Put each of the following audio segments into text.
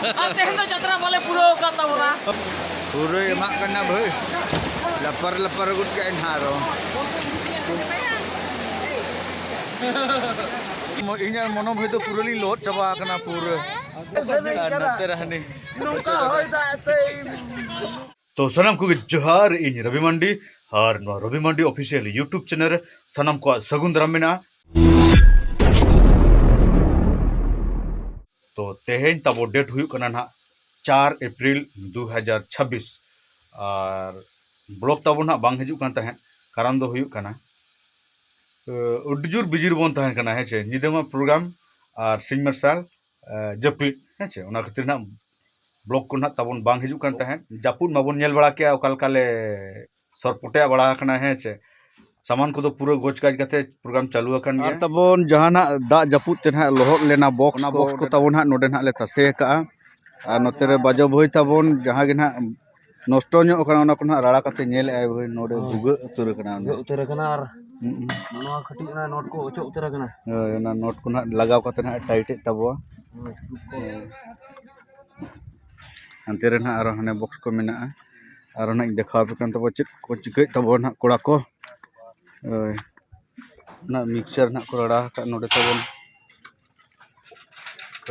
तेहन जत्रा वाले पूरा कता बोला पूरे एमा कना भाई लपर लपर गुट के हारो इन्या मनो भाई तो पूरा ली लोट चबा कना पूरा नते रहनी तो सनम को जोहार इन रवि मंडी और रवि मंडी ऑफिशियल यूट्यूब चैनल सनम को सगुन दाराम मेना तो तेहेन तबो डेट हुई कना ना 4 अप्रैल 2026 और ब्लॉग तबो ना बांग हिजु कान तहन कारण दो हुई कना उडजुर बिजिर बोन तहन कना है छे निदेमा प्रोग्राम और सिंह मरसाल जपी है छे ओना खातिर ना ब्लॉग को ना तबन बांग हिजु कान तहन जापुन माबन नेल बड़ा के ओकालकाले सरपोटे बड़ा कना है छे सामान को तो पूरा गोच काज करते प्रोग्राम चालू अकन गया तबन जहाना दा जपुत ते ना लोहट लेना बॉक्स को तबन ना नोडे ना ले तसे का और नोते रे बाजो भई तबन जहां गे ना नष्ट ᱧᱚᱜ ᱠᱟᱱᱟ ᱚᱱᱟ ᱠᱚ ᱱᱟ ᱨᱟᱲᱟ ᱠᱟᱛᱮ ᱧᱮᱞ ᱟᱭ ᱵᱷᱟᱹᱭ ᱱᱚᱰᱮ ᱵᱩᱜᱟᱹ ᱩᱛᱟᱹᱨ ᱠᱟᱱᱟ उतर कना और मनवा खटी ना नोट को ओचो उतर कना ᱦᱳᱭ ᱚᱱᱟ ᱱᱚᱴ ᱠᱚ ᱱᱟ ᱞᱟᱜᱟᱣ ᱠᱟᱛᱮ ᱱᱟ ᱴᱟइट ᱮ ᱛᱟᱵᱚ ᱦᱟᱱᱛᱮ ᱨᱮ ᱱᱟ ᱟᱨ ᱦᱟᱱᱮ ᱵᱚᱠᱥ ᱠᱚ ᱢᱮᱱᱟᱜᱼᱟ ᱟᱨ ᱚᱱᱟ ᱤᱧ ᱫᱮᱠᱷᱟᱣ ᱯᱮ ᱠᱟᱱ ᱛᱟᱵᱚ ᱪᱮᱫ ᱠᱚ ᱪᱤᱠᱟᱹᱭ ᱛᱟᱵᱚ ᱱᱟ ᱠᱚᱲᱟ ᱠᱚ ना मिक्सर ना को रड़ा का नोडे तबन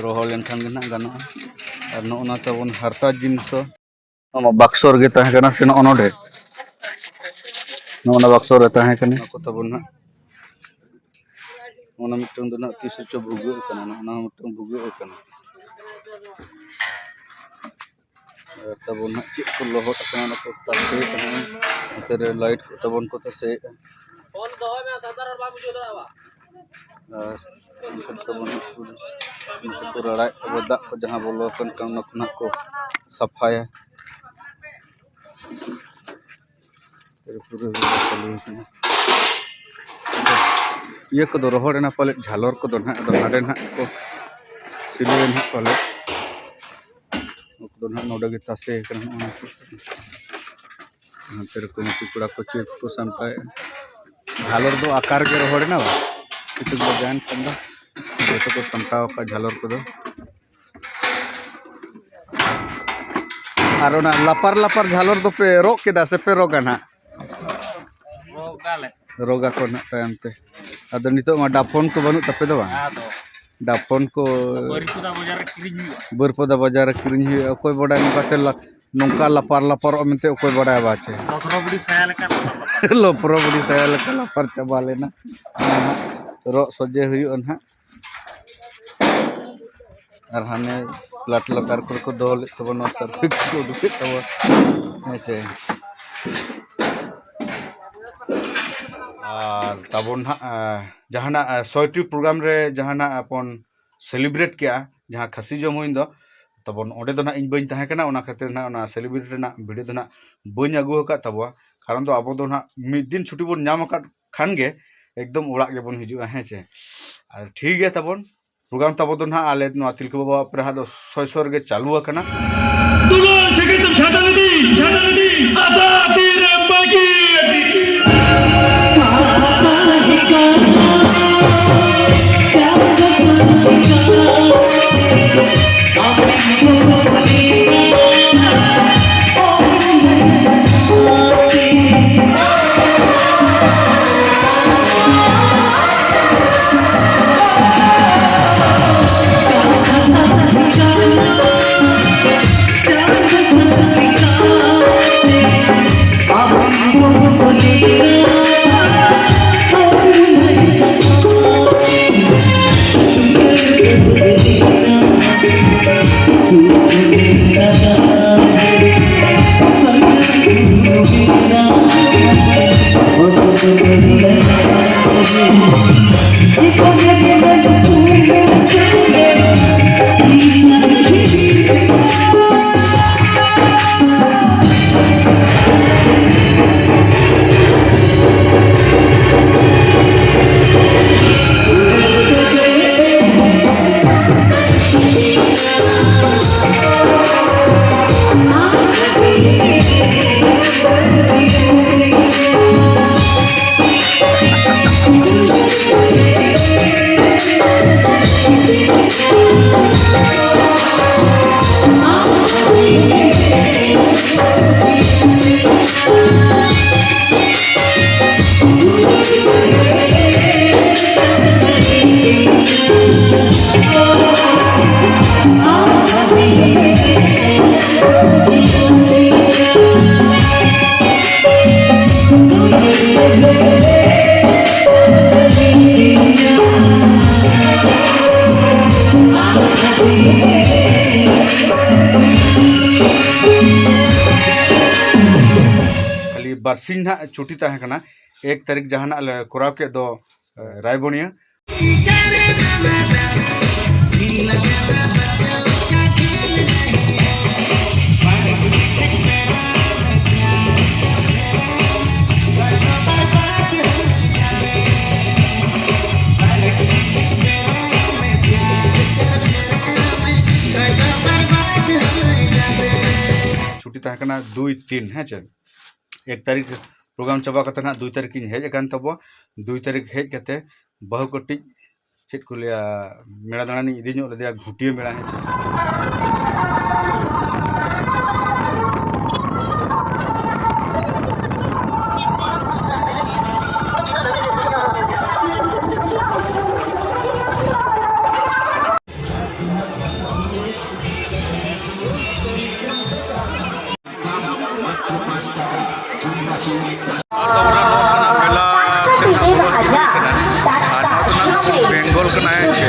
रोह लेनखान गे ना गानो और नोना तबन हरता जिनिस हम बक्सर गे तहे कना से नोडे नोना बक्सर रे तहे कने को तबन ना ओना मिटन दो ना किस चो भुगे कना ना मिटन भुगे कना तबन ना चेक को लोहट कना ना को तसे कना तेरे लाइट को तबन को तसे फोन दो में साधारण बाबू जो दवा को रड़ा अब दाग को जहां बोलो कन कन को सफाया तेरे पूरे चली ये को दो रोहड़ ना पले झालर को दो ना हाडे ना को सिले ना पले को ना नोडे गे तासे कना तेरे को टुकड़ा को चेक को संपाए झालर दो आकार के रोहड़े ना किसी डिजाइन कंदा जैसे को समटाव का झालर को दो और ना लपर लपर झालर दो पे रोक के दा से पे रोगा ना रोगा को ना तायंते अदो नितो मा डाफोन को बनु तपे दो डाफोन को बरपदा बाजार किरिंग हुई कोई बड़ा निकाते नौका लपार लपार मिलते कोई बड़ा बाचे लोपरो बुढ़ी साया लका लपार चबा लेना रो सजे हुई ना और हाने लाट लकार को दो ले तब नो सर्विस को दुखे तब ऐसे और तबन जहाना सोयटी प्रोग्राम रे जहाना अपन सेलिब्रेट किया जहां खसी जम हुई दो तबन ओडे दो ना इन बइन तहे कना ओना खातिर ना ओना सेलिब्रेट ना वीडियो दो ना बइन अगु का तबवा कारण तो अब दो ना मिद दिन छुट्टी बन नाम खान गे एकदम ओड़ा के बन हिजुआ है छे ठीक है तबन प्रोग्राम तब तो ना आले नो तिलक बाबा प्रहा दो सयसर गे चालू कना दुलाल छके तुम छाटा नदी आधा तीर बाकी बारसिंग ना छुट्टी तहे कना 1 तारीख जहाना ले कोराव के दो रायबनिया छुट्टी तहे कना 2-3 है चे 1 तारीख प्रोग्राम चाबा कते ना 2 तारीख इन हेज अकान तबो 2 तारीख हेज कते बहु कटी चेत को लिया मेला दाना इदी ᱧᱚᱜ ᱞᱮᱫᱮᱭᱟ घुटिया मेला है चे बेंगल के नाय छे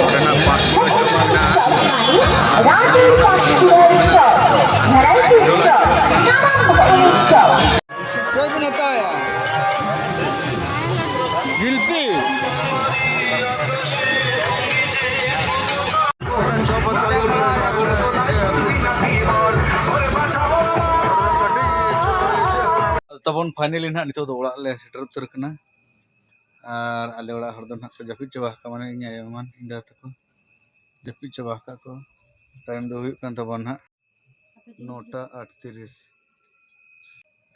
ओना पासपोर्ट चोना चल बनाता है गिल्पी ओना चौप बतायो तबन फाइनली ना नितो दो ओड़ा ले सेटर उतर कना और आले ओड़ा हर दो ना को जपित चबा का माने इᱧ आयमान इंदा तको जपित चबा का को टाइम दो हुई कान तबन ना 9:38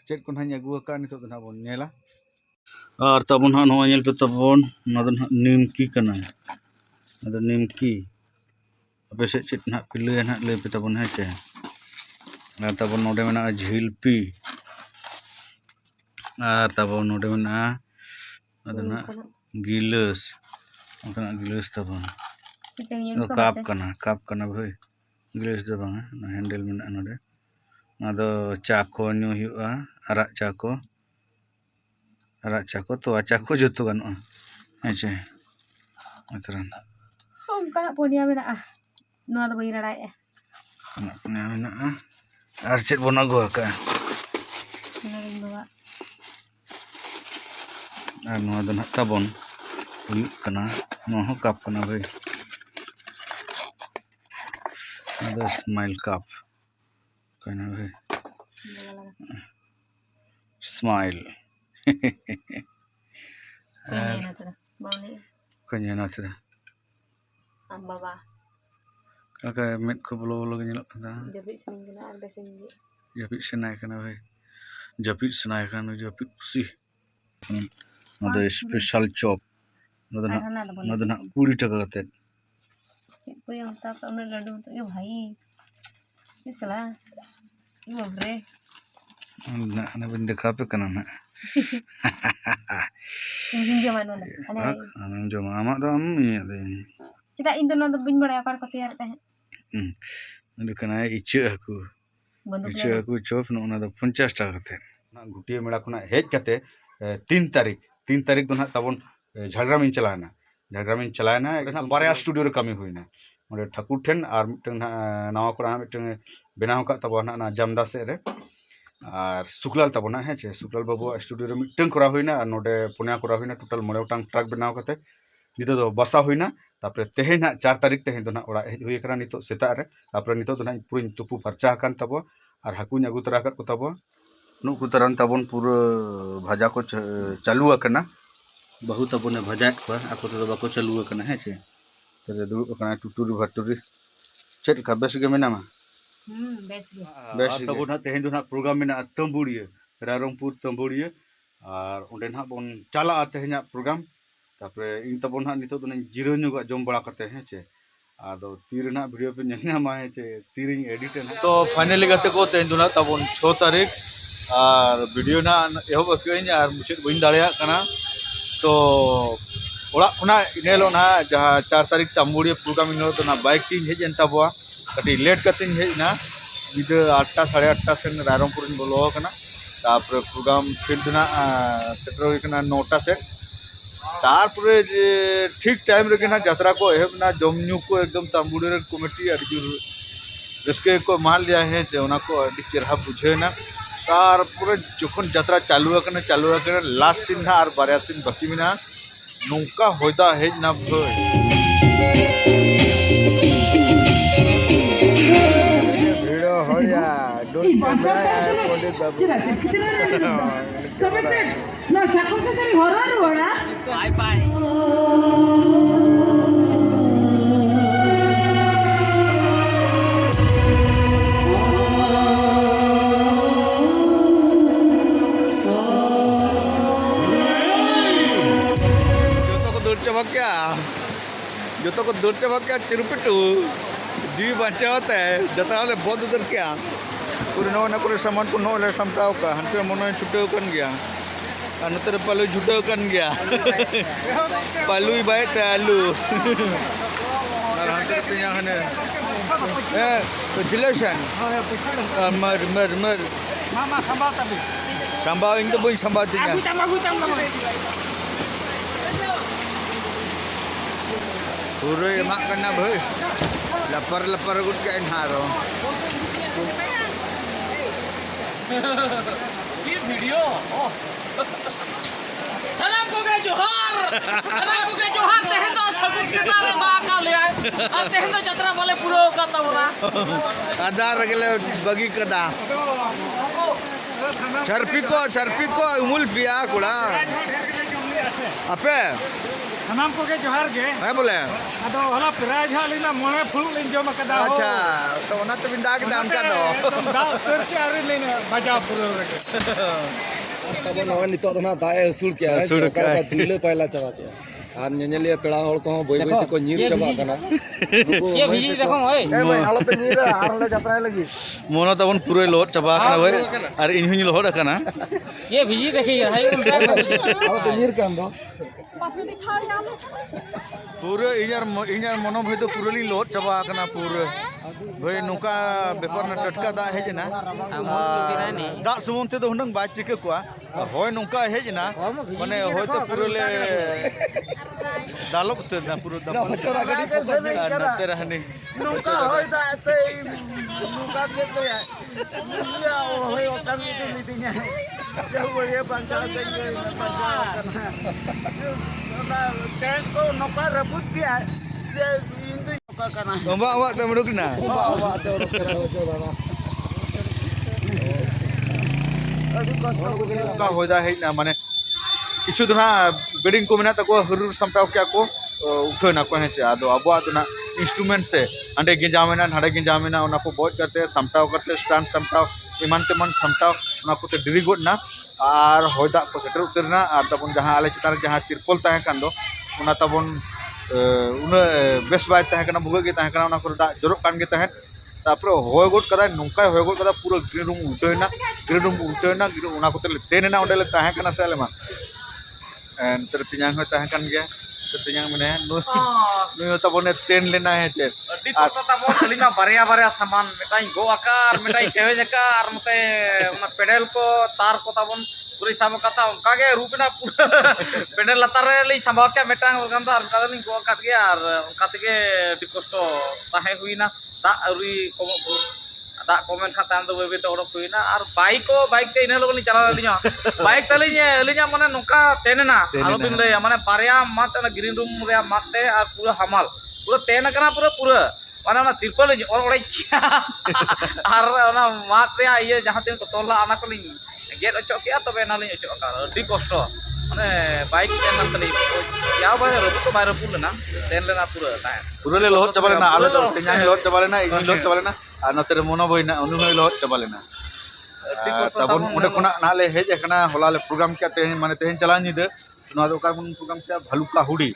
चेत को ना अगु का नितो ना बोन नेला और तबन ना नो नेल पे तबन ना दो ना निमकी कना अद निमकी अबे से चेत ना पिले ना ले पे तबन है चे ना तबन नोडे मेना झिलपी और तबन नोडे मेना अदना गिलास ओकना गिलास तबन काप कना भाई गिलास दो बांगा ना हैंडल मेना नोडे आदो चा को न्यू हुआ अरा चा को तो चा को जतो गानो हेचे अतरन ओंकना पोनिया मेना नोआ दो बई रडाय ना पुनिया मेना आर चेत बना गो का और नोआ दो ना तबन हुई कना नोह कप कना भाई अदो स्माइल कप कना भाई स्माइल कन्या ना तदा am baba का मेट को बोलो बोलो के ñelok कना jabit singina ar besingi जपित सेनाय कना भाई जपित सेनाय कना जपित खुशी नदो स्पेशल चॉप नदो ना 20 টাকা कते ko yang ta ka na ladu to yo bhai isla yo bre ना ना बिन देखा पे कना ना sing je mano na ane आनंद जो मामा तो हम ये दे cita indo no bin bada akar ko tiyar ta नदो कना इचे हकु banduk इचे हकु चॉप न ओना 50 টাকা कते ना गुटिया मेला खुना हेज कते 3 तारीख दो ना तबन झाग्राम इन चलाना ना बारया स्टूडियो रे कमी हुईना ओडे ठाकुर ठेन और मिटन नावा कोरा मिटन बनाव का तबन ना जामदा से रे और शुक्लाल तबना है चे शुक्लाल बाबू स्टूडियो रे मिटन कोरा हुईना और नोडे पुनिया कोरा हुईना टोटल 9 गोटांग ट्रक बनाव कते नितो दो बसा हुईना तापरे तेहे ना 4 तारीख तेहे दो ना ओड़ा हुई करा नितो सेता रे तापरे नितो दो ना पुरी तुपु फरचा कान तबो और हाकुन अगु तरा कर को तबो नुकु तरन तबन पूरा भाजा को चालू करना बहुत तबने भाजा को आको तो बाको चालू करना है चे तरे दुरु करना टुटुरी भटुरी चेत का बेस गे मेना बेस तबना तेहे दो ना प्रोग्राम मेना तंबुड़िया रारंगपुर तंबुड़िया और ओंडे ना बन चला तेहेना प्रोग्राम तापरे इन तबन ना नितो दो जिरो नुगा जम बड़ा करते हैं चे आदो तीर ना वीडियो पे नेना है चे तीरिंग एडिट ना तो फाइनली गते को तेहे दो ना तबन 6 तारीख और वीडियो ना एहब अकें और मुचाद बी दाड़ा तो ओड़ा खुना इनेलो ना जहाँ 4 तारीख तंबुड़िया प्रोग्राम इनेलो तो ना बाइक टी हेजन तबा कटी लेट कते हेजना नींद 8टा 8:30 सेन रायरंगपुर बोलो तापर प्रोग्राम फिर ना सेटर होना 9टा सेट तारपरे ठीक टाइम रे ना यात्रा को एहब ना जमन्यू को एकदम तंबुड़िया कमिटी अड़ी जोर रस्के को माल लिया है से ओना को अड़ी चेहरा बुझेना तारपरे जखन यात्रा चालू लास्ट सीन और बारे सीन बाकी में नौका होदा हेजना भय भिड़ो होया जो तो को दूर चबा क्या चिरुपिटू जीव बचाते जता ले बहुत उधर क्या पूरे नो ना पूरे सामान को नो ले समताव का हंते मनो छुट्टे कन गया अनुतर पालू छुट्टे कन गया पालू ही बाय तालू ना हंते पे यहाँ ने congratulation mer Mama sambal tapi. sambal itu pun sambal tinggal Aku tambah. पूरे makan ना भाई lapar gut kain haro ये वीडियो सलाम को के जोहार तेहे तो सबुक सितारे बा का ले आए और तेहे तो जतरा वाले पुरो का तवरा ada regale bagi kada charpiko umul pia kula apa सलाम को के जोहार गे है बोले अदो हला प्राइज हालिना मोने फुल लिन जो मकदा हो अच्छा तो ना तो बिंदा के दाम का दो दा सर्च आरे लेने बजा पुरो रखे तब नवा नितो तो ना दाए असूल क्या है सरकार का दिले पहला चबाते आर नेनेलिया पेड़ा होल को बोई बोई को नीर चबा कना ये भिजी देखो ओए ए भाई आलो पे नीर आर ले जात्रा लगी मोनो तबन पूरे लोट चबा कना भाई और इनहुनी लोट कना ये भिजी देखी भाई उल्टा आलो पे नीर कान दो पूरे इन्यार मनो भाई तो पूरे लोट चबा कना पूरे भाई नुका बेपर ना टटका दा है जना दा सुमंते तो हुनंग बात चिके कुआ होय नुका है जना माने होय तो पूरे ले दालो तो ना पूरे दा बचरा गड़ी को से नहीं करा तेरा हनी नुका होय दा ते नुका के तो या होय ओतन की मीटिंग है सब ये पंचायत के पंचायत करना टैंक को नुका रबुत दिया ये इंदु नुका करना बाबा तो मुडुक ना बाबा तो रोना का होदा है ना माने किछु तो ना बेडिंग को मेना तको हरुर समटाव क्या को उठना को हेचे आदो अबो ना इंस्ट्रूमेंट से अंडे गिंजामेना नाडे गिंजामेना ओना को बोज करते समटाव करते स्टैंड समटाव इमान तेमन समटाव ओना को ते डिरी गोडना और होदा को सेटर उतरना और तबन जहां आले चितार जहां तिरपल ताहे कान दो ओना तबन उन बेस बाय ताहे कना भुगे ताहे कना ओना को दा जरो कान गे ताहे तापर होय गोड कदा नुका होय गोड कदा पूरा ग्रीन रूम उल्टेना ओना को ते तेनेना ओंडेले ताहे कना सेले मा एन तर तियांग हो ताहे कान गया तो तियांग मने नु तबने तेन लेना है चे अड्डी तो तबो खलीना बारिया सामान मिटाई गो आकार मिटाई चेवे जकार मते उना पेडल को तार को तबन पूरी साब कता उनका के रूपना पेडल लतार रे ली संभाव के मिटांग उनका आर का नि गो काट गया और उनका तेगे डी कष्ट ताहे हुईना दा अरुई कम दा कमेंट खाता हम तो बेबे तो ओडक हुईना और बाइक ते इने लोग नि चला लिया बाइक तलिnya अलिnya माने नोका तेनेना आलो बिन ले माने बारिया मत ना ग्रीन रूम रे मत और पूरा हमाल पूरा तेन कना पूरा माने ना तिरपल और ओड़े और ना मत रे ये जहां तीन को तोला आना को लिन गेट अचो के तबे ना लिन अचो का अड्डी कष्ट माने बाइक तेन ना तली या बाय रबु तो बाय रबु लेना तेन लेना पूरा ले लोट चबा लेना आलो तो तियांग लोट चबा लेना इन लोट चबा लेना और नते मोनो बहिना उनु होय लोट चबा लेना तबन ओंडे कोना नाले हेज एकना होलाले प्रोग्राम क्या तेहन माने तेहन चला निदे नो दो कारबन प्रोग्राम क्या भलुका हुडी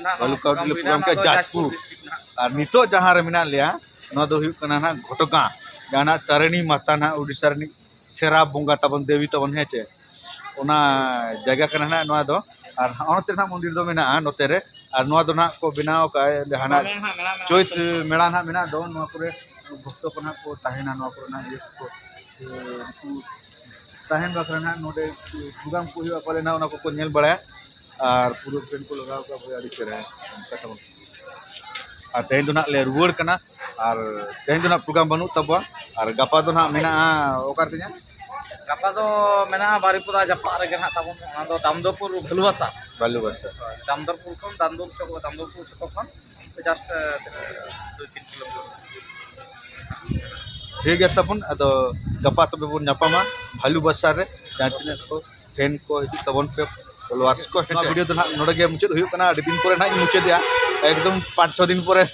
ना प्रोग्राम क्या जाजपुर और नितो जहां रे मिना लिया नो दो हुय कना ना घटका जाना तारिणी माता ना उड़ीसा रे सेरा बोंगा तबन देवी तबन हेचे ओना जगह कना ना नो दो और ओनते ना मंदिर दो मेना नोते रे और नो दो ना को बिनाव का हाना चैत मेला ना मेना दो नो करे भक्त को ना को ताहेना नो करे ना ये को ताहेन बकरा ना नोडे प्रोग्राम को हुआ पले ना को नेल बड़ा और पूरा पेन को लगाव का भया दिख रहा है कतम और तेन दो ना ले रुवर कना और तेन दो ना प्रोग्राम बनु तब और गपा दो ना मेना ओकार तिया गपा दो मेना बारीपुदा जपा रे ना ताबन ओना दो दामदोपुर भलुवासा बालू बसा दामदरपुर खन दामदरपुर चौक खन जस्ट 2-3 किलोमीटर ठीक है तबन अदो गपा तबे बन नापामा भालू बसा रे जहाँ तिना को फैन को हिजु तबन पे फॉलोअर्स को वीडियो तो ना नोडे गे मुचाद हुयु कना अडी दिन परे ना मुचाद या एकदम 5-6 दिन परे